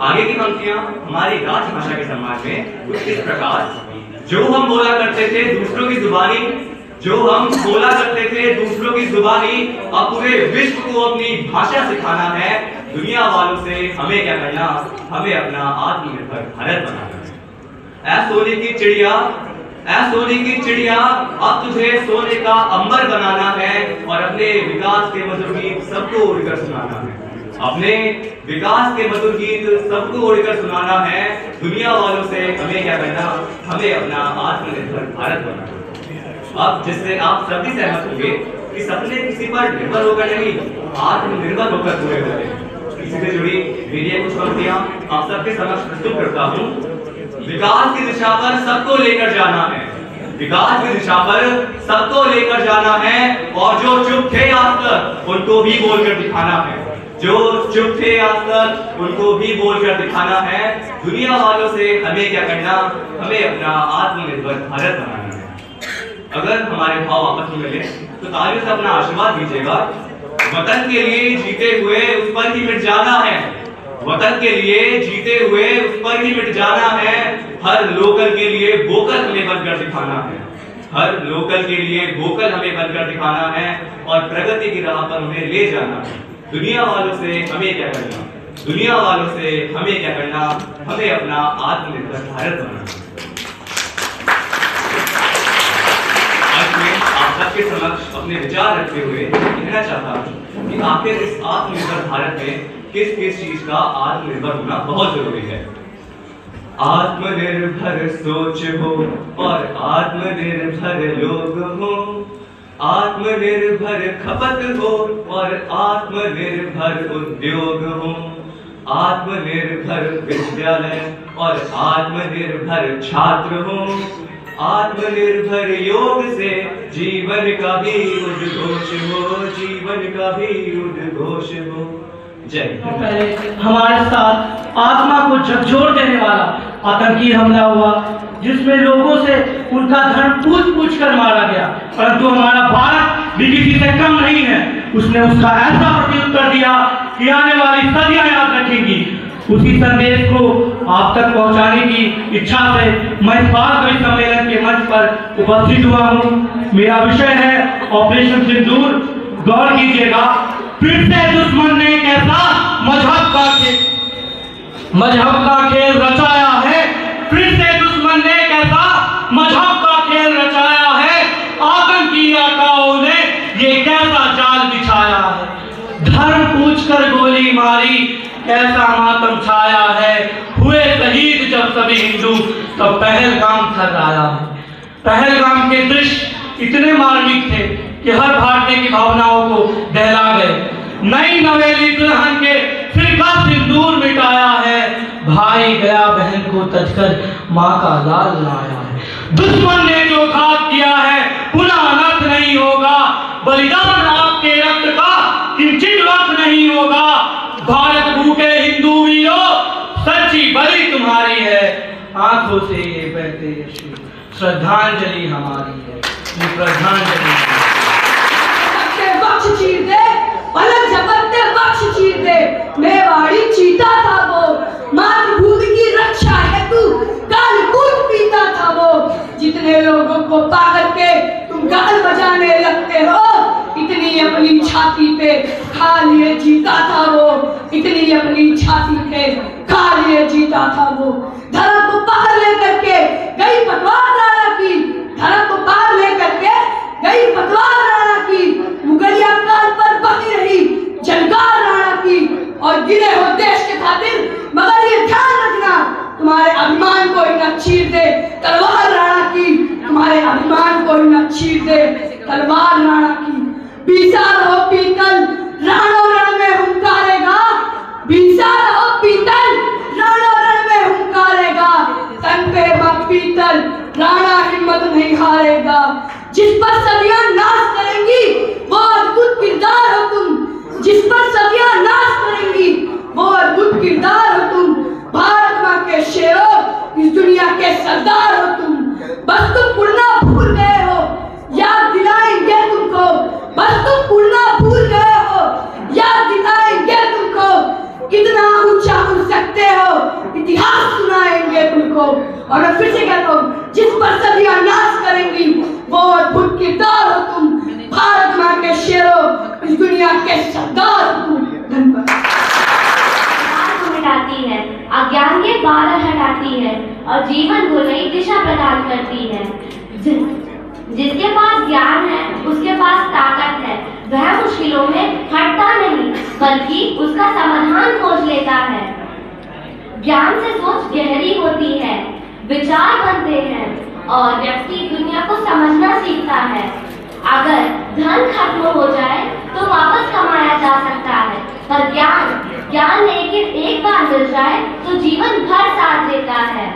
आगे की पंक्तियां हमारी राजभाषा के समाज में कुछ इस प्रकार, जो हम बोला करते थे दूसरों की जुबानी, जो हम बोला करते थे दूसरों की जुबानी, अब पूरे विश्व को अपनी भाषा सिखाना है। दुनिया वालों से हमें क्या करना, हमें अपना आत्मनिर्भर भारत बनाना है। ऐ सोने की चिड़िया, ऐ सोने की चिड़िया, अब तुझे सोने का अंबर बनाना है और अपने विकास के मधुर गीत सबको उड़कर सुनाना है। अपने विकास के मधुर गीत सबको उड़कर सुनाना है। दुनिया वालों से हमें क्या करना, हमें अपना आत्मनिर्भर भारत बनाना है। अब जिससे आप सभी सहमत होंगे कि सपने किसी पर निर्भर होकर नहीं, आत्मनिर्भर होकर पूरे होंगे। इसी से जुड़ी मेरी कुछ पंक्तियां आप सबके समक्ष प्रस्तुत करता हूँ। विकास की दिशा पर सबको लेकर जाना है, विकास की दिशा पर सबको लेकर जाना है और जो चुप थे आज तक उनको भी बोलकर दिखाना है, जो चुप थे आज तक उनको भी बोलकर दिखाना है। दुनिया वालों से हमें क्या करना, हमें अपना आत्मनिर्भर भारत बनाना है। अगर हमारे भाव आपस में मिले तो तालियों से अपना आशीर्वाद दीजिएगा। वतन के लिए जीते हुए उस पर ही मिट जाना है, वतन के लिए जीते हुए उस पर ही मिट जाना है। हर लोकल के लिए वोकल हमें बनकर दिखाना है, हर लोकल के लिए वोकल हमें बनकर दिखाना है और प्रगति की राह पर हमें ले जाना है। दुनिया वालों से हमें क्या करना, दुनिया वालों से हमें क्या करना, हमें अपना आत्मनिर्भर भारत बनाना। आप सबके समक्ष अपने विचार रखते हुए कहना चाहता हूँ कि आखिर इस आत्मनिर्भर भारत में किस किस चीज का आत्मनिर्भर होना बहुत जरूरी है। आत्मनिर्भर सोच हो और आत्मनिर्भर लोग हो, आत्मनिर्भर खपत हो और आत्मनिर्भर उद्योग हो, आत्मनिर्भर विद्यालय और आत्मनिर्भर छात्र हो, आत्मनिर्भर योग से जीवन का भी उद्घोष हो, जीवन का भी उद्घोष हो। पहले हमारे साथ आत्मा को झकझोर देने वाला आतंकी हमला हुआ, जिसमें लोगों से उनका धर्म पूछ कर मारा गया, परंतु हमारा भारत भी किसी से कम नहीं है। उसने उसका ऐसा प्रत्युत्तर दिया कि आने वाली सदियां याद रखेंगी। उसी संदेश को आप तक पहुंचाने की इच्छा से मैं इस बार कवि सम्मेलन के मंच पर उपस्थित हुआ हूँ। मेरा विषय है ऑपरेशन सिंदूर। गौर कीजिएगा, फिर से दुश्मन ने एक ऐसा मजहब का खेल रचाया है, फिर से दुश्मन ने एक ऐसा मजहब का खेल रचाया है। आतंकी आकाओं ने ये कैसा जाल बिछाया है, धर्म पूछकर गोली मारी, कैसा मातम छाया है। हुए शहीद जब सभी हिंदू, तब पहलगाम थर्राया है। पहलगाम के दृश्य इतने मार्मिक थे कि हर भारतीय की भावनाओं को दहला गए। नई नवेली दुल्हन के सिर का सिंदूर मिटाया है, भाई गया बहन को तजकर माँ का लाल लाया है। दुश्मन ने जो घात किया है पुनः अनर्थ नहीं होगा। बलिदान आपके रक्त का किंचित व्यर्थ नहीं होगा। भारत भूखे हिंदू वीरों, सच्ची बलि तुम्हारी है। आंखों से ये बहते अश्रु श्रद्धांजलि हमारी है, ये श्रद्धांजलि। बख्श चीर दे, पलक झपकते बख्श चीर दे, मेवाड़ी चीता था वो, मातृभूमि की रक्षा हेतु काल कूद पीता था वो। जितने लोगों को पाकर के तुम गाल बजाने लगते हो, इतनी अपनी छाती पे खा लिए जीता था वो, इतनी अपनी छाती पे खा लिए जीता था वो। धर्म को पार लेकर के गई पतवार राणा की, धर्म को पार लेकर के गई पतवार राणा की, मुगलिया काल पर बनी रही जलगार राणा की। और गिरे हो देश के खातिर, मगर ये ध्यान रखना तुम्हारे अभिमान को ही न चीर दे तलवार राणा की, तुम्हारे अभिमान को ही न चीर दे तलवार राणा की। बीसा रहो पीतल, राणो रण में हुंकारेगा, बीसा रहो पीतल, राणो रण में हुंकारेगा। तन पे बम पीतल, राणा हिम्मत नहीं हारेगा। जिस पर सदियां नाश करेंगी वो अद्भुत किरदार हो तुम, जिस पर सदियां नाश करेंगी वो अद्भुत किरदार हो तुम। भारत माँ के शेरों, इस दुनिया के सरदार हो तुम। बस तुम उड़ना भूल गए हो, याद दिलाएंगे तुमको, बस तुम उड़ना भूल गए हो, याद दिलाएंगे तुमको। कितना ऊंचा उड़ सकते हो, इतिहास सुनाएंगे तुमको। और मैं फिर से कहता हूँ, जिस पर सदियां नाश करेंगी वो अद्भुत किरदार हो तुम। भारत माँ के शेरों, इस दुनिया के सरदार हो तुम। धन्यवाद। मिटाती है, अज्ञान के बादल हटाती है और जीवन को नई दिशा प्रदान करती है। जिसके पास ज्ञान है उसके पास ताकत है, वह मुश्किलों में हटता नहीं बल्कि उसका समाधान खोज लेता है। ज्ञान से सोच गहरी होती है, विचार बनते हैं और व्यक्ति दुनिया को समझना सीखता है। अगर धन खत्म हो जाए तो वापस कमाया जा सकता है, पर ज्ञान लेकिन एक बार मिल जाए तो जीवन भर साथ देता है।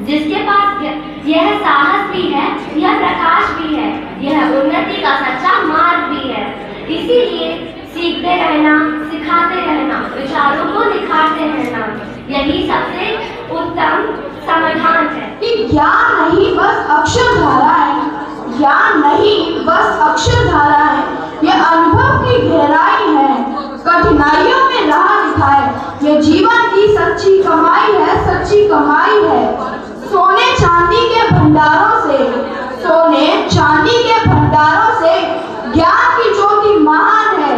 जिसके पास यह साहस भी है, यह प्रकाश भी है, यह उन्नति का सच्चा मार्ग भी है। इसीलिए सीखते रहना, सिखाते रहना, विचारों को निखारते रहना, यही सबसे उत्तम समाधान है। कि ज्ञान नहीं बस अक्षरधारा है, ज्ञान नहीं बस अक्षरधारा है, यह अनुभव की गहराई है, कठिनाइयों में राह दिखाए, यह जीवन की सच्ची कमाई है, सच्ची कमाई है। सोने चांदी के भंडारों से, सोने चांदी के भंडारों से ज्ञान की ज्योति महान है।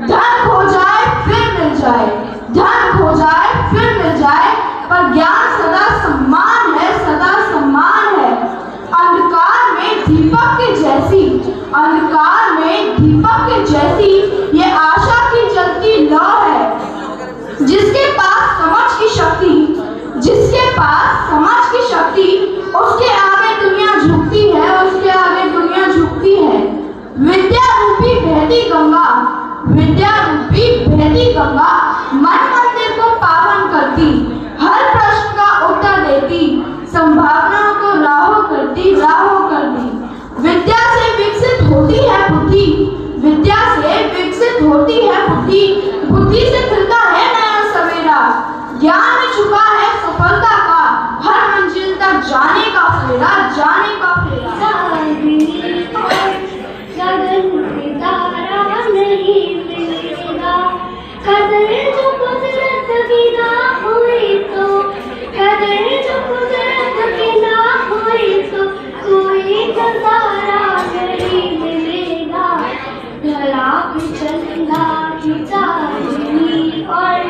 धन खो जाए फिर मिल जाए, धन खो जाए फिर मिल जाए, पर ज्ञान सदा सम्मान है, सदा सम्मान है। अंधकार में दीपक के जैसी, अंधकार में दीपक के जैसी ये आशा की जलती लौ है। जिसके पास समझ की शक्ति, जिसके पास समझ की शक्ति, उसके आगे दुनिया झुकती है, उसके आगे दुनिया झुकती है। विद्या रूपी बहती गंगा, विद्या रूपी बहती गंगा मन मंदिर को पावन करती, हर प्रश्न का उत्तर देती, संभावनाओं को राहों करती, राहों करती। विद्या से विकसित होती है बुद्धि, विद्या से विकसित होती है बुद्धि, बुद्धि से खिलता है नया सवेरा। ज्ञान में छुपा है सफलता का हर मंजिल तक जाने का फेरा, जाने का फेरा। नहीं मिलेगा कदर जो कुदरत की ना हुई तो, कदर जो कुदरत की ना हुई तो कोई नजारा नहीं मिलेगा। ढला चंदा की चांदनी और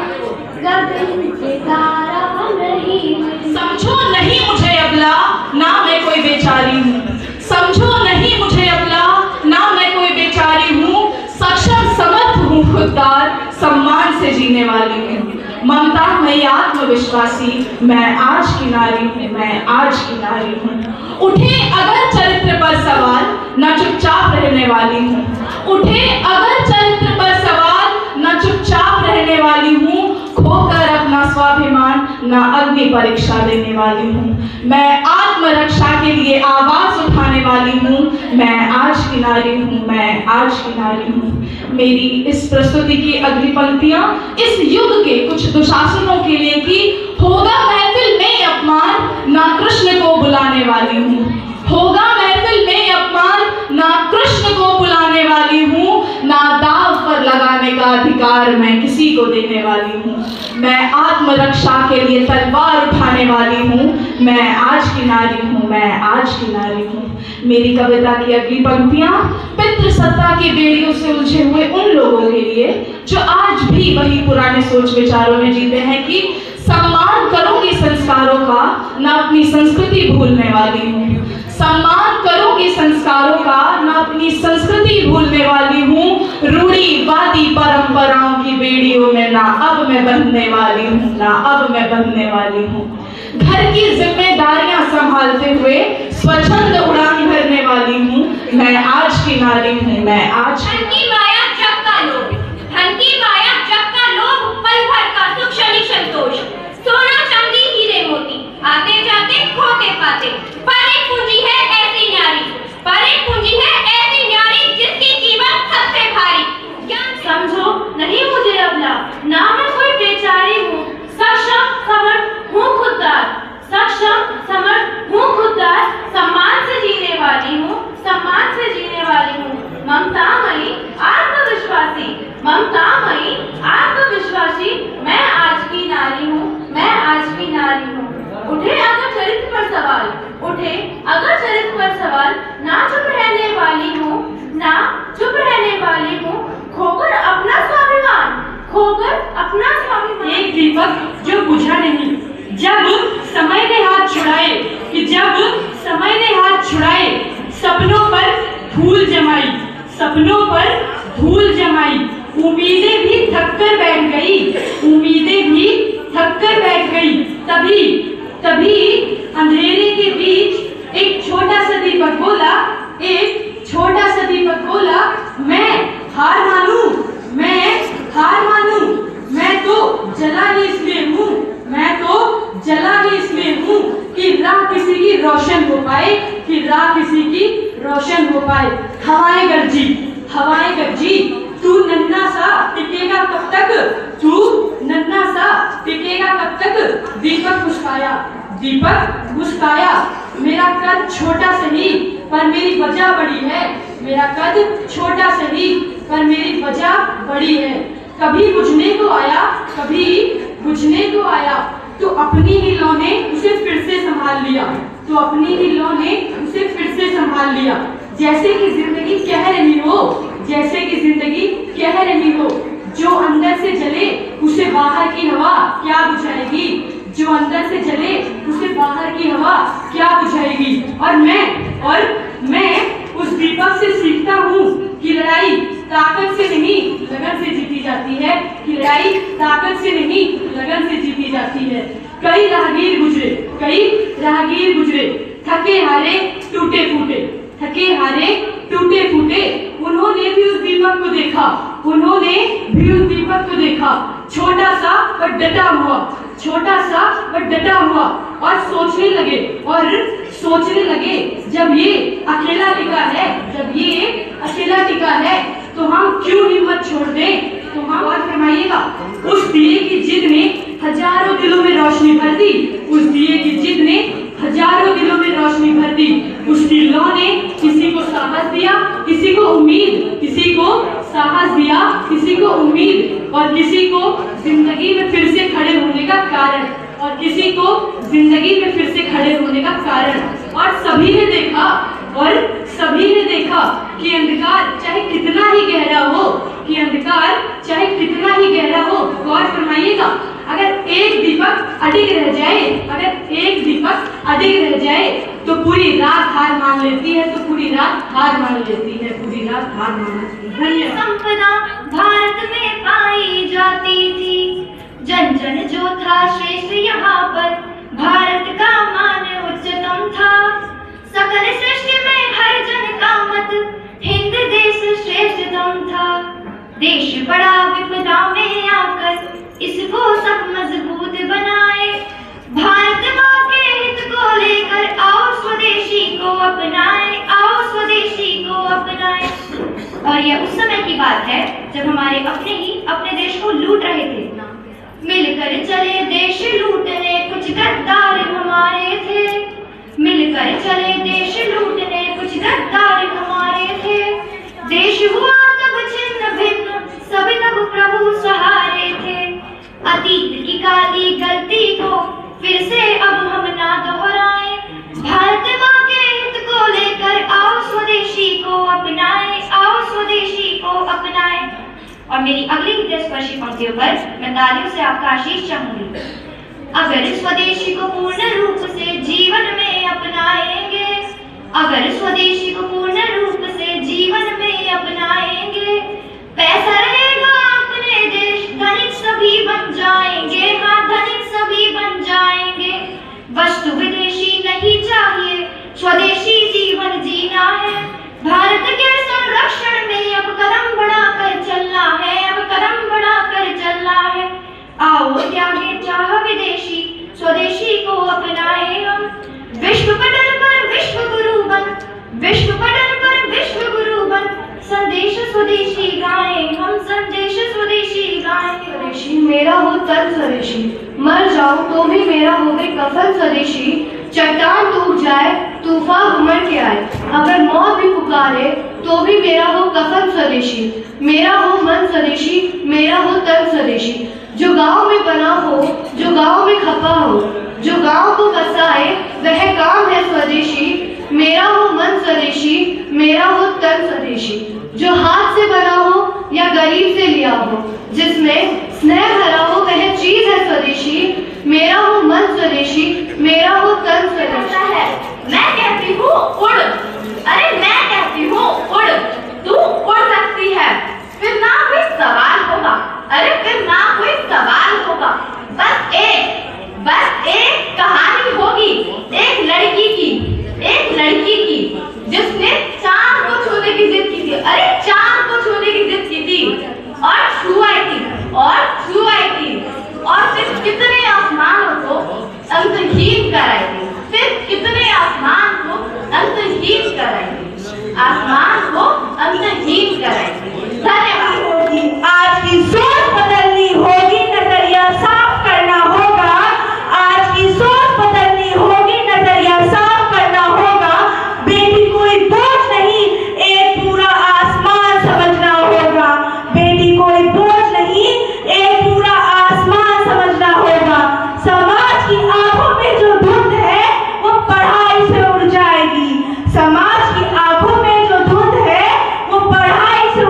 गगन के तारा नहीं। समझो नहीं मुझे अबला, ना मैं कोई बेचारी हूँ, समझो नहीं मुझे अबला, ना मैं कोई बेचारी हूँ, सक्षम समर्थ हूँ, खुददार सम्मान से जीने वाली हूँ। ममता मैं आत्मविश्वासी, मैं आज की नारी हूँ, मैं आज की नारी हूँ। उठे अगर चरित्र पर सवाल, न चुपचाप रहने वाली हूँ। उठे अगर चरित्र पर सवाल, न चुपचाप रहने वाली हूँ। खोकर अपना स्वाभिमान ना अग्नि परीक्षा देने वाली हूँ। मैं आत्मरक्षा के लिए आवाज उठाने वाली हूँ। मैं आज की नारी हूँ, मैं आज की नारी हूँ। मेरी इस प्रस्तुति की अगली पंक्तियां इस युग के कुछ दुशासनों के लिए कि होगा महफिल में अपमान, ना कृष्ण को बुलाने वाली हूँ। होगा महफिल में अपमान, ना कृष्ण को बुलाने वाली हूँ। ना दाव पर लगाने का अधिकार मैं किसी को देने वाली हूँ। मैं आत्मरक्षा के लिए तलवार उठाने वाली हूँ। मैं आज की नारी हूँ, मैं आज की नारी हूँ। मेरी कविता की अगली पंक्तियां पितृसत्ता की बेड़ियों से उलझे हुए उन लोगों के लिए जो आज भी वही पुराने सोच विचारों में जीते हैं कि सम्मान करूंगी संस्कारों का, ना अपनी संस्कृति भूलने वाली हूँ। सम्मान करूंगी संस्कारों का, ना अपनी संस्कृति भूलने वाली हूँ। रूढ़िवादी परंपराओं की बेड़ियों में ना अब मैं बंधने वाली हूँ, ना अब मैं बंधने वाली हूँ। घर की जिम्मेदारियां संभालते हुए स्वच्छंद उड़ान भरने वाली हूँ। मैं आज की नारी हूँ, मैं आज की माया जग का लोभ, धन की माया जग का लोभ, पल भर का सुख क्षणिक संतोष, सोना चांदी हीरे मोती आते जाते खोते पाते। पर एक पूंजी है ऐसी न्यारी, पर एक पूंजी है ऐसी न्यारी जिसकी कीमत सबसे भारी। समझो नहीं मुझे अबला, ना मैं कोई बेचारी हूँ। सक्षम समर्थ हूँ खुददार, सक्षम समर्थ हूँ खुददार। सम्मान से जीने वाली हूँ, सम्मान से जीने वाली हूँ। ममतामयी आत्मविश्वासी, ममतामयी आत्मविश्वासी। मैं आज की नारी हूँ, मैं आज की नारी हूँ। उठे अगर चरित्र पर सवाल, उठे अगर चरित्र पर सवाल, ना चुप रहने वाली हूँ, ना चुप रहने वाली हूँ। खोकर अपना स्वाभिमान, खोकर अपना स्वाभिमान। एक दीपक जो बुझा नहीं, जब समय ने हाथ छुड़ाए, कि जब समय ने हाथ छुड़ाए, सपनों पर धूल जमाई, सपनों पर धूल जमाई। उम्मीदें भी थक कर बैठ गई, उम्मीदें भी थक कर बैठ गई। तभी तभी अंधेरे के बीच एक छोटा सा दीपक बोला, एक छोटा सा दीपक बोला, मैं हार मानूं, मैं हार मानूं। मैं तो जला ही इसलिए हूँ, मैं तो जला ही इसलिए हूँ कि राह किसी की रोशन हो पाए, कि राह किसी की रोशन हो पाए। हवाएं गरजी, हवाएं गरजी, तू नन्हा सा टिकेगा कब तक, तू नन्हा सा टिकेगा कब तक। दीपक मुस्काया, दीपक मुस्काया। मेरा कद छोटा सही पर मेरी वजह बड़ी है, मेरा कद छोटा सही पर मेरी वजह बड़ी है। कभी बुझने को आया, कभी बुझने को आया, तो अपनी ही लौ ने उसे फिर से संभाल लिया, तो अपनी ही लौ ने उसे फिर से संभाल लिया। जैसे कि जिंदगी कह रही हो, जैसे कि जिंदगी कह रही हो, जो अंदर से जले उसे बाहर की हवा क्या बुझाएगी, जो अंदर से जले उसे बाहर की हवा क्या बुझाएगी। और मैं उस दीपक से सीखता हूँ कि लड़ाई ताकत से नहीं लगन से जीती जाती है, कि लड़ाई ताकत से नहीं लगन से जीती जाती है। कई राहगीर गुजरे, कई राहगीर गुजरे, थके हारे टूटे फूटे, थके हारे टूटे फूटे। उन्होंने भी उस दीपक को देखा, उन्होंने भी उस दीपक को देखा। छोटा सा पर डटा हुआ, छोटा सा पर डटा हुआ। और सोचने लगे, और सोचने लगे, जब ये अकेला टिका है, जब ये अकेला टिका है, तो हम क्यों हिम्मत छोड़ दें। तो हम और फरमाइएगा, उस दिए की जिद ने हजारों दिलों में रोशनी भर दी, उस दिए की जिद ने हजारों दिलों में रोशनी भर दी। उसकी लौ ने किसी को साहस दिया, किसी को उम्मीद, किसी को साहस दिया, किसी को उम्मीद, और किसी को जिंदगी में फिर से खड़े होने का कारण, और किसी को जिंदगी में फिर से खड़े होने का कारण। और सभी ने देखा, और सभी ने देखा कि अंधकार चाहे कितना ही गहरा हो, कि अंधकार चाहे कितना ही गहरा हो। गौर फरमाइएगा, अगर एक दीपक अडिग रह जाए, अगर एक दीपक अडिग रह जाए, तो पूरी रात हार मान लेती है, तो पूरी रात हार मान लेती है, पूरी रात हार मान लेती है। धन्यवाद। संपदा भारत में पाई जाती थी, जन जन जो था श्रेष्ठ यहाँ पर, भारत का मान उच्चतम था। सकल सृष्टि में हर जन का मत, हिंद देश श्रेष्ठतम था। देश बड़ा विपदा में आकर, इसको सब मजबूत बनाए। भारत माँ के हित को लेकर आओ स्वदेशी को अपनाएं, आओ स्वदेशी को अपनाएं। और यह उस समय की बात है जब हमारे अपने ही अपने देश को लूट रहे थे। मिलकर चले देश लूटने कुछ गद्दार हमारे थे, मिलकर चले देश लूटने कुछ गद्दार हमारे थे। देश हुआ तब छिन्न भिन्न, सब तब प्रभु सहारे थे। अतीत की काली गलती को फिर से अब हम ना दोहराएं। भारत माँ के हित को लेकर आओ स्वदेशी को अपनाएं, आओ स्वदेशी को अपनाएं। और मेरी अगली हृदयस्पर्शी पंक्तियों पर मैं तालियों से आपका आशीष चाहूंगी। अगर स्वदेशी को पूर्ण रूप से जीवन में अपनाएंगे, अगर स्वदेशी को पूर्ण रूप से जीवन में अपनाएंगे, पैसा रहेगा अपने देश, धनिक सभी बन जाएंगे, हाँ धनिक सभी बन जाएंगे। वस्तु विदेशी नहीं चाहिए, स्वदेशी जीवन जीना है। भारत के संरक्षण में अब कदम बढ़ाकर चलना है, अब कदम बढ़ाकर चलना है। आओ त्यागे चाह विदेशी, स्वदेशी को अपनाएं हम। विश्व पटल पर विश्व गुरु बन, विश्व पटल पर विश्व गुरु बन। संदेश स्वदेशी गाएं हम, संदेश स्वदेशी गाएं। स्वदेशी मेरा हो तन स्वदेशी, मर जाऊं तो भी मेरा होवे कफन स्वदेशी। चट्टान टूट जाए तूफान उमड़ के आए, अगर मौत भी पुकारे तो भी मेरा हो कफन स्वदेशी। मेरा हो मन स्वदेशी, मेरा हो तन स्वदेशी। जो गांव में बना हो, जो गांव में खपा हो, जो गांव को बसाए वह काम है स्वदेशी। मेरा हो मन स्वदेशी, मेरा हो तन स्वदेशी। जो हाथ से बना हो या गरीब से लिया हो, जिसमें स्नेह भरा हो वह चीज है स्वदेशी। मेरा हो मन स्वदेशी, मेरा हो तन स्वदेशी। मैं कहती हूँ उड़, अरे मैं कहती हूँ उड़, तू उड़ सकती है, फिर ना कोई सवाल होगा, अरे फिर ना कोई सवाल होगा। बस एक कहानी होगी एक लड़की की जिसने चांद को छूने की जिद की थी, अरे चांद को छूने की जिद की थी और छुआई थी और फिर कितने आसमानों को अंतहीन कराई थी, फिर कितने आसमान को अंतहीन कराई थी, आसमान को अंतहीन कराई थी। धन्यवाद। आज की सोच बदलनी होगी, नजरिया साफ करना होगा। आज की सोच बदलनी होगी, नजरिया साफ करना होगा। बेटी कोई बोझ नहीं, एक पूरा आसमान समझना होगा। बेटी कोई बोझ नहीं, एक पूरा आसमान समझना होगा। समाज की आंखों में जो धुंध है वो पढ़ाई से उड़ जाएगी। समाज की आंखों में जो धुंध है वो पढ़ाई से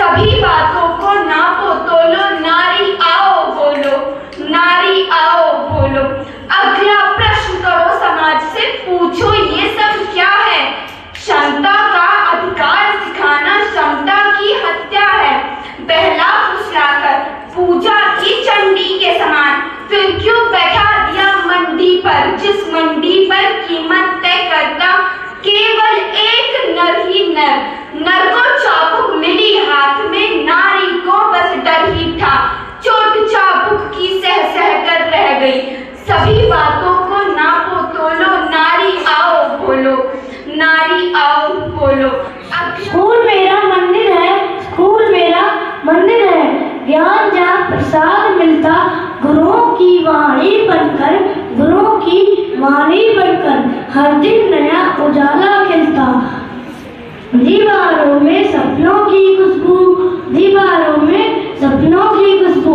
सभी बातों को नापो तोलो, नारी आओ बोलो, नारी आओ बोलो। अगला प्रश्न करो समाज से, पूछो ये सब क्या है? क्षमता का अधिकार सिखाना क्षमता की हत्या है। बहला फुसलाकर पूजा की चंडी के समान, फिर क्यों बैठा दिया मंडी पर, जिस मंडी पर कीमत तय करता केवल एक नर ही नर। नर को चाबुक मिली हाथ में, नारी को बस डर ही था, चोट चाबुक की सह सह कर रह गई। सभी बातों को नापो तोलो, नारी आओ बोलो, नारी आओ बोलो। स्कूल मेरा मंदिर है, स्कूल मेरा मंदिर है, ज्ञान जहाँ प्रसाद मिलता, गुरुओं की वाणी बनकर, गुरुओं की वाणी बनकर हर दिन नया उजाला खिलता। दीवारों में सपनों की खुशबू, दीवारों में सपनों की खुशबू,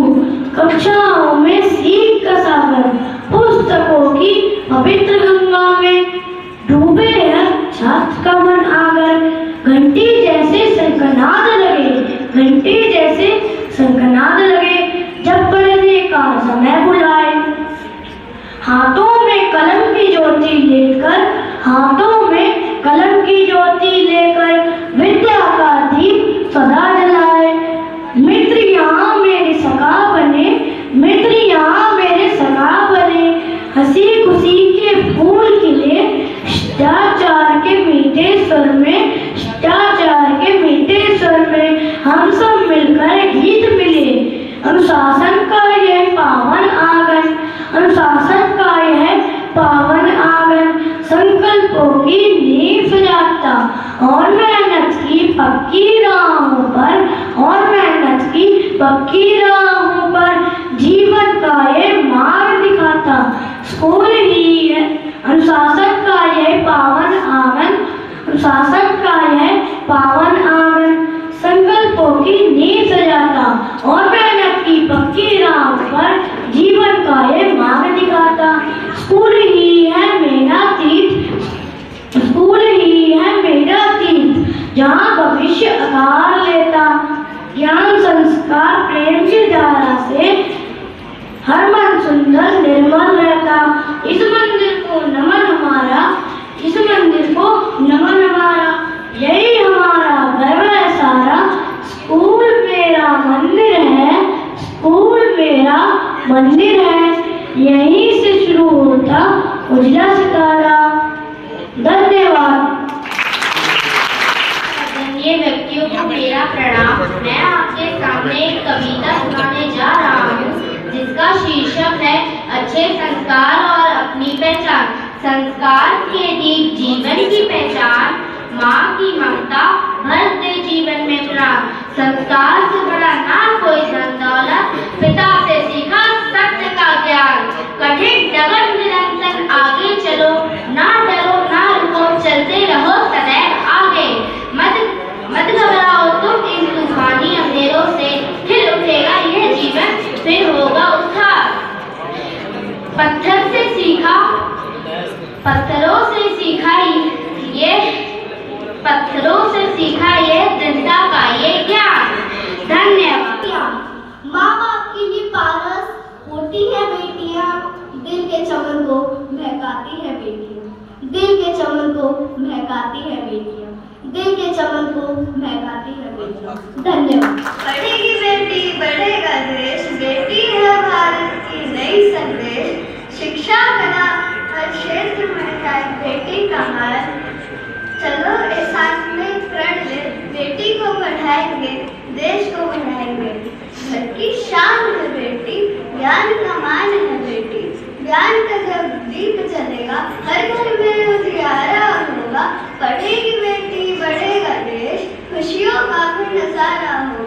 कक्षाओं में सीख का सागर, पुस्तकों की पवित्र गंगा में डूबे है छात्र का मन आगर। घंटी जैसे शंखनाद लगे, घंटी जैसे शंखनाद लगे, जब पढ़ने का समय बुलाए। हाथों में कलम की ज्योति लेकर, हाथों में कलम की ज्योति लेकर, विद्या का दीप सदा जलाए। मित्र यहाँ मेरे सखा बने, मित्र यहाँ मेरे सखा बने, हंसी खुशी के फूल खिले, शिष्टाचार के मीठे स्वर में, शिष्टाचार के मीठे स्वर में हम सब मिलकर गीत मिले। अनुशासन का यह पावन आंगन, अनुशासन का यह पावन आंगन, संकल्पों की नींव सजाता, और मेहनत की पक्की राहों पर, और मेहनत की पक्की राहों पर जीवन का ये मार्ग दिखाता। स्कूल ही है अनुशासन का यह पावन आंगन, अनुशासन का यह पावन आंगन, संकल्पों की नींव सजाता, और मेहनत की पक्की राहों पर जीवन का ये मार्ग दिखाता। स्कूल ही है मेरा तीर्थ, स्कूल ही है मेरा तीर्थ, जहाँ भविष्य आकार लेता, ज्ञान संस्कार प्रेम की धारा से हर मन सुंदर निर्मल रहता। इस मंदिर को नमन हमारा, इस मंदिर को नमन हमारा, यही हमारा गर्व है सारा। स्कूल मेरा मंदिर है, स्कूल मेरा मंदिर है, यहीं से शुरू होता उजला सितारा। धन्यवाद। ये व्यक्तियों को मेरा प्रणाम। मैं आपके सामने एक कविता सुनाने जा रहा हूँ, जिसका शीर्षक है अच्छे संस्कार और अपनी पहचान। संस्कार के दीप जीवन की पहचान, माँ की ममता भर दे जीवन में प्राण। संस्कार से बड़ा ना कोई धन दौलत, पिता से सीखा सत्य का ज्ञान। कठिन डगर निरंतर आगे चलो, ना डरो ना रुको, चलते रहो सदैव आगे। मत घबराओ तुम इन तूफानी अंधेरों से, फिर उठेगा यह जीवन, फिर होगा उद्धार। पत्थर से सीखा, पत्थरों से सीखा ये, पत्थरों से सीखा ये जनता का ये ज्ञान। धन्यवाद। माँ बाप के लिए पारस होती है बेटियाँ, दिल के चमन को महकाती है बेटियाँ, दिल के चमन को महकाती है बेटियाँ, दिल के चमन को महकाती है बेटियाँ। धन्यवाद। बढ़ेगी बेटी बढ़ेगा देश, बेटी है भारत की नई संदेश। शिक्षा बना हर क्षेत्र में है बेटी का मान। चलो इस साथ में प्रण ले, बेटी को बढ़ाएंगे देश को बढ़ाएंगे। घर की शान है बेटी, ज्ञान का मान है बेटी। ज्ञान का जब दीप जलेगा, हर घर में उजियारा होगा। पढ़ेगी बेटी बढ़ेगा देश, खुशियों का भी नजारा होगा।